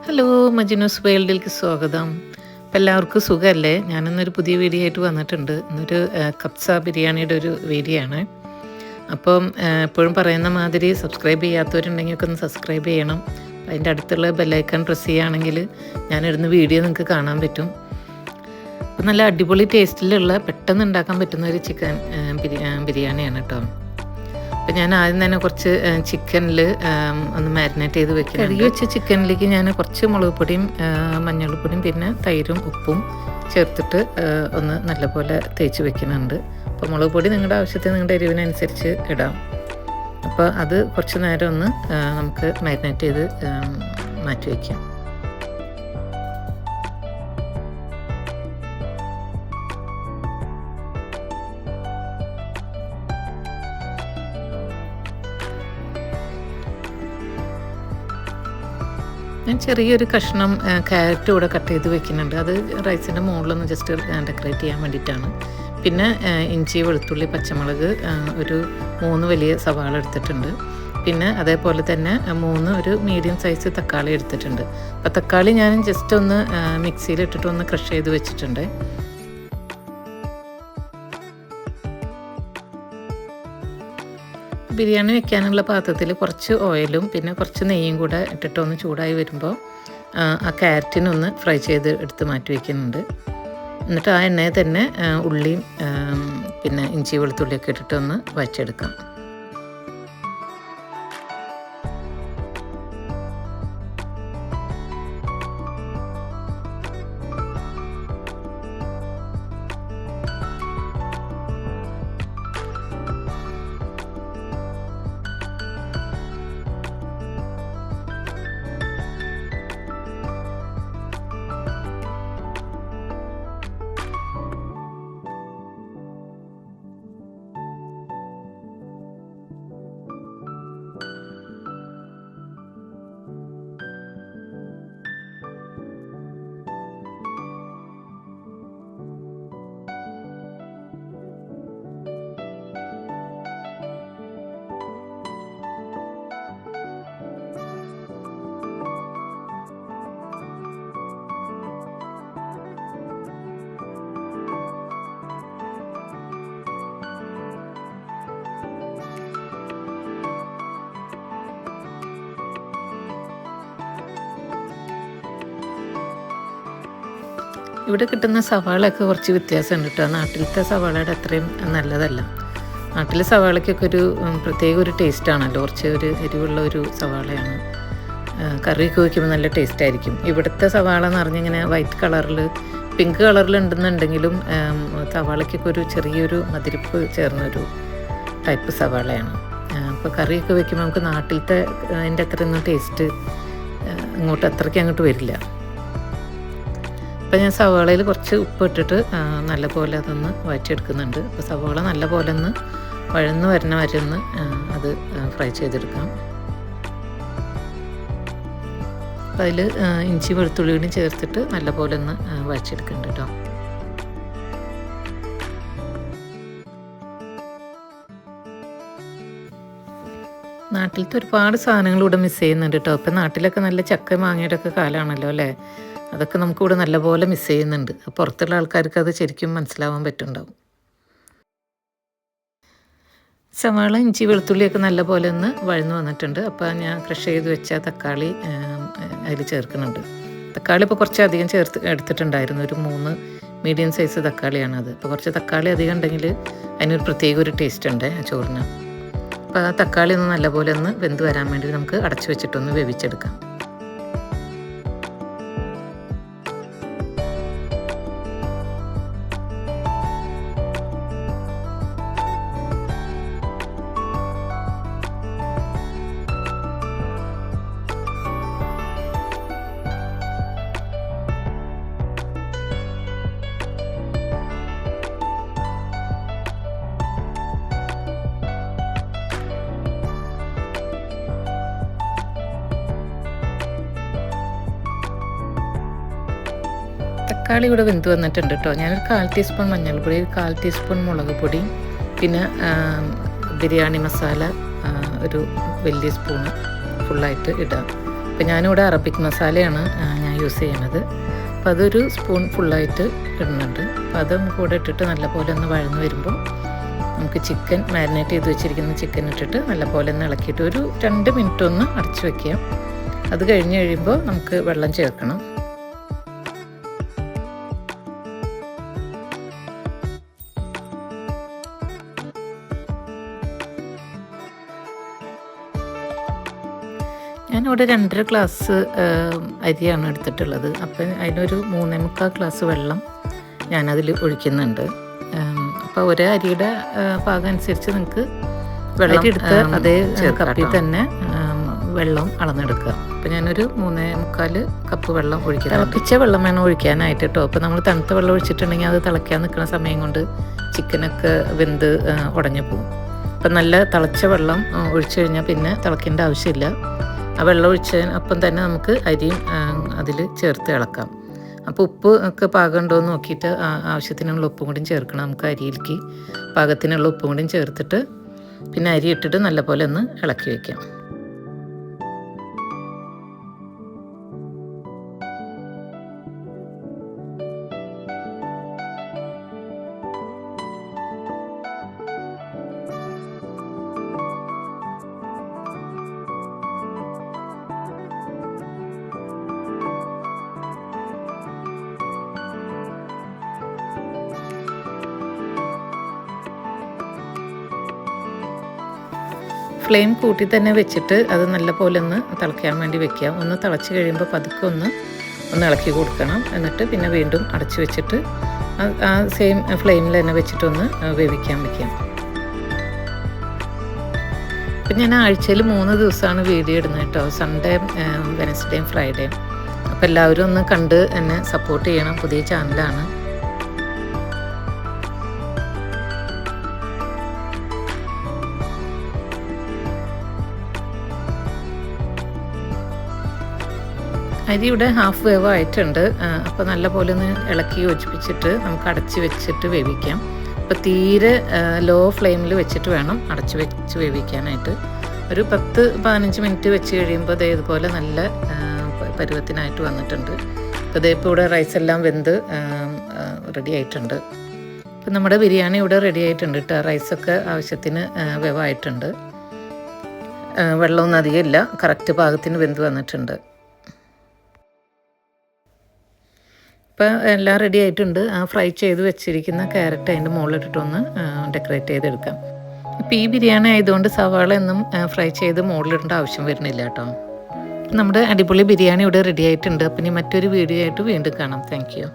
Hello, മജ്നൂസ് വേൾഡിലേക്ക് സ്വാഗതം. അപ്പം എല്ലാവർക്കും സുഖമല്ലേ? ഞാനിന്നൊരു പുതിയ വീഡിയോ ആയിട്ട് വന്നിട്ടുണ്ട്. ഇന്നൊരു കബ്സ ബിരിയാണിയുടെ ഒരു വീഡിയോ ആണ്. അപ്പം എപ്പോഴും പറയുന്ന മാതിരി സബ്സ്ക്രൈബ് ചെയ്യാത്തവരുണ്ടെങ്കിൽ ഒക്കെ ഒന്ന് സബ്സ്ക്രൈബ് ചെയ്യണം. അതിൻ്റെ അടുത്തുള്ള ബെല്ലൈക്കൺ പ്രസ് ചെയ്യുകയാണെങ്കിൽ ഞാനിടുന്ന വീഡിയോ നിങ്ങൾക്ക് കാണാൻ പറ്റും. അപ്പം നല്ല അടിപൊളി ടേസ്റ്റിലുള്ള പെട്ടെന്ന് ഉണ്ടാക്കാൻ പറ്റുന്ന ഒരു ചിക്കൻ ബിരിയാണിയാണ് കേട്ടോ. അപ്പം ഞാൻ ആദ്യം തന്നെ കുറച്ച് ചിക്കനിൽ ഒന്ന് മാരിനേറ്റ് ചെയ്ത് വെക്കുക. കഴുകി വെച്ച ചിക്കനിലേക്ക് ഞാൻ കുറച്ച് മുളക് പൊടിയും മഞ്ഞൾപ്പൊടിയും പിന്നെ തൈരും ഉപ്പും ചേർത്തിട്ട് ഒന്ന് നല്ലപോലെ തേച്ച് വെക്കുന്നുണ്ട്. അപ്പോൾ മുളക് പൊടി നിങ്ങളുടെ ആവശ്യത്തിന് നിങ്ങളുടെ എരിവിനനുസരിച്ച് ഇടാം. അപ്പോൾ അത് കുറച്ച് നേരം ഒന്ന് നമുക്ക് മാരിനേറ്റ് ചെയ്ത് മാറ്റി വയ്ക്കാം. ഞാൻ ചെറിയൊരു കഷ്ണം ക്യാരറ്റ് കൂടെ കട്ട് ചെയ്ത് വെക്കുന്നുണ്ട്. അത് റൈസിൻ്റെ മുകളിലൊന്ന് ജസ്റ്റ് ഡെക്കറേറ്റ് ചെയ്യാൻ വേണ്ടിയിട്ടാണ്. പിന്നെ ഇഞ്ചി, വെളുത്തുള്ളി, പച്ചമുളക്, ഒരു 3 വലിയ സവാള എടുത്തിട്ടുണ്ട്. പിന്നെ അതേപോലെ തന്നെ ഒരു മീഡിയം സൈസ് തക്കാളി എടുത്തിട്ടുണ്ട്. അപ്പോൾ തക്കാളി ഞാൻ ജസ്റ്റ് ഒന്ന് മിക്സിയിലിട്ടിട്ട് ഒന്ന് ക്രഷ് ചെയ്ത് വെച്ചിട്ടുണ്ട്. ബിരിയാണി വെക്കാനുള്ള പാത്രത്തിൽ കുറച്ച് ഓയിലും പിന്നെ കുറച്ച് നെയ്യും കൂടെ ഇട്ടിട്ട് ഒന്ന് ചൂടായി വരുമ്പോൾ ആ ക്യാരറ്റിനൊന്ന് ഫ്രൈ ചെയ്ത് എടുത്ത് മാറ്റി വയ്ക്കുന്നുണ്ട്. എന്നിട്ട് ആ എണ്ണയിൽ തന്നെ ഉള്ളിയും പിന്നെ ഇഞ്ചി വെളുത്തുള്ളിയൊക്കെ ഇട്ടിട്ടൊന്ന് വഴച്ചെടുക്കാം. ഇവിടെ കിട്ടുന്ന സവാളയൊക്കെ കുറച്ച് വ്യത്യാസമുണ്ട് കേട്ടോ. നാട്ടിലത്തെ സവാളയുടെ അത്രയും നല്ലതല്ല. നാട്ടിലെ സവാളയ്ക്കൊക്കെ ഒരു പ്രത്യേക ഒരു ടേസ്റ്റാണല്ലോ. കുറച്ച് ഒരു എരിവുള്ള ഒരു സവാളയാണ്. കറിയൊക്കെ വയ്ക്കുമ്പോൾ നല്ല ടേസ്റ്റായിരിക്കും. ഇവിടുത്തെ സവാള എന്ന് പറഞ്ഞിങ്ങനെ വൈറ്റ് കളറിൽ പിങ്ക് കളറിൽ ഉണ്ടെന്നുണ്ടെങ്കിലും സവാളയ്ക്കൊക്കെ ഒരു ചെറിയൊരു മതിരിപ്പ് ചേർന്നൊരു ടൈപ്പ് സവാളയാണ്. അപ്പോൾ കറിയൊക്കെ വയ്ക്കുമ്പോൾ നമുക്ക് നാട്ടിലത്തെ അതിൻ്റെ അത്രയൊന്നും ടേസ്റ്റ് അത്രയ്ക്ക് അങ്ങോട്ട് വരില്ല. അപ്പോൾ ഞാൻ സവാളയിൽ കുറച്ച് ഉപ്പ് ഇട്ടിട്ട് നല്ലപോലെ അതൊന്ന് വഴറ്റിയെടുക്കുന്നുണ്ട്. അപ്പോൾ സവാള നല്ലപോലെ ഒന്ന് വഴന്ന് വരെ ഒന്ന് അത് ഫ്രൈ ചെയ്തെടുക്കാം. അപ്പോൾ അതിൽ ഇഞ്ചി വെളുത്തുള്ളി കൂടി ചേർത്തിട്ട് നല്ലപോലെ ഒന്ന് വഴച്ചെടുക്കുന്നുണ്ട് കേട്ടോ. നാട്ടിലത്തെ ഒരുപാട് സാധനങ്ങൾ ഇവിടെ മിസ് ചെയ്യുന്നുണ്ട് കേട്ടോ. ഇപ്പം നാട്ടിലൊക്കെ നല്ല ചക്ക മാങ്ങയുടെ ഒക്കെ കാലമാണല്ലോ അല്ലേ. അതൊക്കെ നമുക്കിവിടെ നല്ലപോലെ മിസ് ചെയ്യുന്നുണ്ട്. പുറത്തുള്ള ആൾക്കാർക്ക് അത് ശരിക്കും മനസ്സിലാവാൻ പറ്റുന്നുണ്ടാവും. സവാള, ഇഞ്ചി, വെളുത്തുള്ളിയൊക്കെ നല്ലപോലെ ഒന്ന് വഴന്നു വന്നിട്ടുണ്ട്. അപ്പോൾ ഞാൻ ക്രഷ് ചെയ്ത് വെച്ച തക്കാളി അതിൽ ചേർക്കുന്നുണ്ട്. തക്കാളി ഇപ്പോൾ കുറച്ച് അധികം എടുത്തിട്ടുണ്ടായിരുന്നു. ഒരു 3 മീഡിയം സൈസ് തക്കാളിയാണത്. അപ്പോൾ കുറച്ച് തക്കാളി അധികം ഉണ്ടെങ്കിൽ അതിനൊരു പ്രത്യേക ഒരു ടേസ്റ്റ് ഉണ്ട് ആ ചോറിന്. അപ്പോൾ ആ തക്കാളി ഒന്ന് നല്ലപോലെ ഒന്ന് വെന്ത് വരാൻ വേണ്ടി നമുക്ക് അടച്ചു വെച്ചിട്ടൊന്ന് വേവിച്ചെടുക്കാം. തക്കാളി ഇവിടെ വെന്ത് വന്നിട്ടുണ്ട് കേട്ടോ. ഞാനൊരു 1/4 ടീസ്പൂൺ മഞ്ഞൾപ്പൊടി, 1/4 ടീസ്പൂൺ മുളക് പൊടി, പിന്നെ ബിരിയാണി മസാല ഒരു വലിയ സ്പൂണ് ഫുള്ളായിട്ട് ഇടാം. അപ്പോൾ ഞാനിവിടെ അറബിക് മസാലയാണ് ഞാൻ യൂസ് ചെയ്യണത്. അപ്പോൾ അതൊരു സ്പൂൺ ഫുള്ളായിട്ട് ഇടുന്നുണ്ട്. അപ്പോൾ അത് നമുക്ക് കൂടെ ഇട്ടിട്ട് നല്ലപോലെ ഒന്ന് വഴന്ന് വരുമ്പോൾ നമുക്ക് ചിക്കൻ മാരിനേറ്റ് ചെയ്ത് വെച്ചിരിക്കുന്ന ചിക്കൻ ഇട്ടിട്ട് നല്ലപോലെ ഒന്ന് ഇളക്കിയിട്ട് ഒരു 2 മിനിറ്റ് ഒന്ന് അടച്ചു വയ്ക്കാം. അത് കഴിഞ്ഞ് കഴിയുമ്പോൾ നമുക്ക് വെള്ളം ചേർക്കണം. ഞാനിവിടെ 2.5 ഗ്ലാസ് അരിയാണ് എടുത്തിട്ടുള്ളത്. അപ്പം അതിനൊരു 3.25 ഗ്ലാസ് വെള്ളം ഞാനതിൽ ഒഴിക്കുന്നുണ്ട്. അപ്പോൾ ഒരു അരിയുടെ പാകം അനുസരിച്ച് നിങ്ങൾക്ക് വെള്ളം എടുത്ത് അതേ കപ്പിൽ തന്നെ വെള്ളം അളന്നെടുക്കുക. അപ്പോൾ ഞാനൊരു 3.25 കപ്പ് വെള്ളം ഒഴിക്കുക. തിളപ്പിച്ച വെള്ളം വേണം ഒഴിക്കാനായിട്ട് കേട്ടോ. അപ്പോൾ നമ്മൾ തണുത്ത വെള്ളം ഒഴിച്ചിട്ടുണ്ടെങ്കിൽ അത് തിളയ്ക്കാൻ നിൽക്കുന്ന സമയം കൊണ്ട് ചിക്കനൊക്കെ വെന്ത് ഉടഞ്ഞു പോകും. അപ്പം നല്ല തിളച്ച വെള്ളം ഒഴിച്ചു കഴിഞ്ഞാൽ പിന്നെ തിളയ്ക്കേണ്ട ആവശ്യമില്ല. ആ വെള്ളം ഒഴിച്ച് അപ്പം തന്നെ നമുക്ക് അരിയും അതിൽ ചേർത്ത് ഇളക്കാം. അപ്പോൾ ഉപ്പ് ഒക്കെ പാകമുണ്ടോ എന്ന് നോക്കിയിട്ട് ആവശ്യത്തിനുള്ള ഉപ്പും കൂടി ചേർക്കണം. നമുക്ക് അരിയിലേക്ക് പാകത്തിനുള്ള ഉപ്പും കൂടി ചേർത്തിട്ട് പിന്നെ അരി ഇട്ടിട്ട് നല്ലപോലെ ഒന്ന് ഇളക്കി വയ്ക്കാം. ഫ്ലെയിം കൂട്ടി തന്നെ വെച്ചിട്ട് അത് നല്ലപോലെ ഒന്ന് തിളയ്ക്കാൻ വേണ്ടി വെക്കാം. ഒന്ന് തിളച്ച് കഴിയുമ്പോൾ പതുക്കെ ഒന്ന് ഇളക്കി കൊടുക്കണം. എന്നിട്ട് പിന്നെ വീണ്ടും അടച്ചു വെച്ചിട്ട് ആ സെയിം ഫ്ലെയിമിൽ തന്നെ വെച്ചിട്ടൊന്ന് വേവിക്കാൻ വയ്ക്കാം. ഇപ്പം ഞാൻ ആഴ്ചയിൽ 3 ദിവസമാണ് വീഡിയോ ഇടുന്നത് കേട്ടോ. സൺഡേ, വെനസ്ഡേയും ഫ്രൈഡേയും. അപ്പോൾ എല്ലാവരും ഒന്ന് കണ്ട് എന്നെ സപ്പോർട്ട് ചെയ്യണം. പുതിയ ചാനലാണ്. അരി ഇവിടെ ഹാഫ് വേവ് ആയിട്ടുണ്ട്. അപ്പോൾ നല്ലപോലെ ഒന്ന് ഇളക്കി യോജിപ്പിച്ചിട്ട് നമുക്ക് അടച്ച് വെച്ചിട്ട് വേവിക്കാം. അപ്പോൾ തീരെ ലോ ഫ്ലെയിമിൽ വെച്ചിട്ട് വേണം അടച്ച് വെച്ച് വേവിക്കാനായിട്ട്. ഒരു 10-15 മിനിറ്റ് വെച്ച് കഴിയുമ്പോൾ ഇതുപോലെ നല്ല പരുവത്തിനായിട്ട് വന്നിട്ടുണ്ട്. അപ്പോൾ ഇപ്പോൾ ഇവിടെ റൈസ് എല്ലാം വെന്ത് റെഡി ആയിട്ടുണ്ട്. ഇപ്പം നമ്മുടെ ബിരിയാണി ഇവിടെ റെഡി ആയിട്ടുണ്ട് കേട്ടോ. റൈസൊക്കെ ആവശ്യത്തിന് വേവായിട്ടുണ്ട്. വെള്ളമൊന്നും അധികം ഇല്ല, കറക്റ്റ് പാകത്തിന് വെന്ത് വന്നിട്ടുണ്ട്. ഇപ്പോൾ എല്ലാം റെഡി ആയിട്ടുണ്ട്. ആ ഫ്രൈ ചെയ്ത് വെച്ചിരിക്കുന്ന ക്യാരറ്റ് അതിൻ്റെ മുകളിലിട്ടിട്ടൊന്ന് ഡെക്കറേറ്റ് ചെയ്തെടുക്കാം. ഇപ്പോൾ ഈ ബിരിയാണി ആയതുകൊണ്ട് സവാള ഒന്നും ഫ്രൈ ചെയ്ത് മുകളിലിടേണ്ട ആവശ്യം വരുന്നില്ല കേട്ടോ. നമ്മുടെ അടിപൊളി ബിരിയാണി ഇവിടെ റെഡി ആയിട്ടുണ്ട്. അപ്പം ഇനി മറ്റൊരു വീഡിയോ ആയിട്ട് വീണ്ടും കാണാം. Thank you.